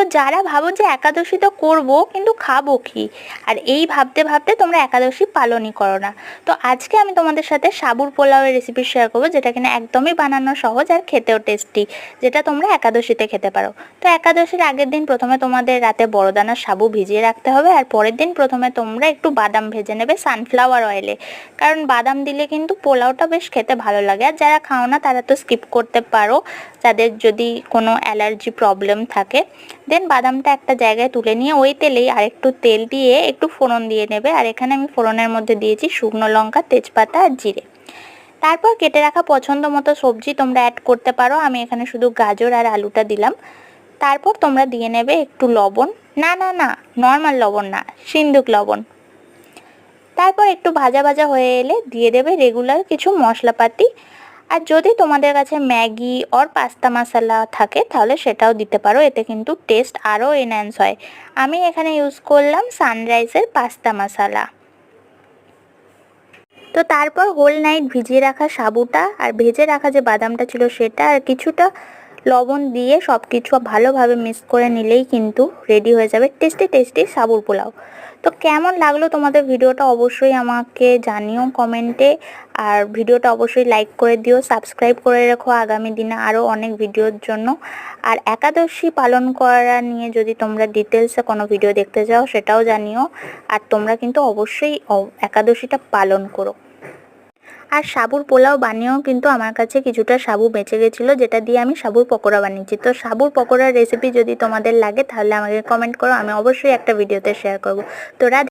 তো যারা ভাবো যে একাদশী তো করবো কিন্তু খাবো কি, আর এই ভাবতে ভাবতে তোমরা একাদশী পালনই করো না। তো আজকে আমি তোমাদের সাথে সাবুর পোলাওয়ের রেসিপি শেয়ার করবো, যেটা কিনা একদমই বানানো সহজ আর খেতেও টেস্টি, যেটা তোমরা একাদশীতে খেতে পারো। তো একাদশীর আগের দিন প্রথমে তোমাদের রাতে বড়দানার সাবু ভিজিয়ে রাখতে হবে, আর পরের দিন প্রথমে তোমরা একটু বাদাম ভেজে নেবে সানফ্লাওয়ার অয়েলে, কারণ বাদাম দিলে কিন্তু পোলাওটা বেশ খেতে ভালো লাগে। আর যারা খাও না তারা তো স্কিপ করতে পারো, যাদের যদি কোনো অ্যালার্জি প্রবলেম থাকে। দেন বাদামটা একটা জায়গায় তুলে নিয়ে ওই তেলেই আরেকটু তেল দিয়ে একটু ফোড়ন দিয়ে নেবে, আর এখানে আমি ফোড়নের মধ্যে দিয়েছি শুকনো লঙ্কা, তেজপাতা আর জিরে। তারপর কেটে রাখা পছন্দ মতো সবজি তোমরা অ্যাড করতে পারো, আমি এখানে শুধু গাজর আর আলুটা দিলাম। তারপর তোমরা দিয়ে নেবে একটু লবণ, না না না নর্মাল লবণ না, সিন্দুক লবণ। তারপর একটু ভাজা ভাজা হয়ে এলে দিয়ে দেবে রেগুলার কিছু মশলাপাতি, আর যদি তোমাদের কাছে ম্যাগি আর পাস্তা মশলা থাকে তাহলে সেটাও দিতে পারো, এতে কিন্তু টেস্ট আরও এনহ্যান্স হয়। আমি এখানে ইউজ করলাম সানরাইজের পাস্তা মশলা। তো তারপর হোল নাইট ভিজিয়ে রাখা সাবুটা আর ভেজে রাখা যে বাদামটা ছিল সেটা আর কিছুটা লবণ দিয়ে সব কিছু ভালোভাবে মিক্স করে নিলেই কিন্তু রেডি হয়ে যাবে টেস্টি টেস্টি সাবুর পোলাও। তো কেমন লাগলো তোমাদের ভিডিওটা অবশ্যই আমাকে জানিও কমেন্টে, আর ভিডিওটা অবশ্যই লাইক করে দিও, সাবস্ক্রাইব করে রেখো আগামী দিনে আরও অনেক ভিডিওর জন্য। আর একাদশী পালন করা নিয়ে যদি তোমরা ডিটেলসে কোনো ভিডিও দেখতে চাও সেটাও জানিও, আর তোমরা কিন্তু অবশ্যই একাদশীটা পালন করো। আর সাবুর পোলাও বানিয়েও কিন্তু আমার কাছে কিছুটা সাবু বেঁচে গেছিলো, যেটা দিয়ে আমি সাবুর পকোড়া বানিয়েছি। তো সাবুর পকোড়ার রেসিপি যদি তোমাদের লাগে তাহলে আমাকে কমেন্ট করো, আমি অবশ্যই একটা ভিডিওতে শেয়ার করব। তো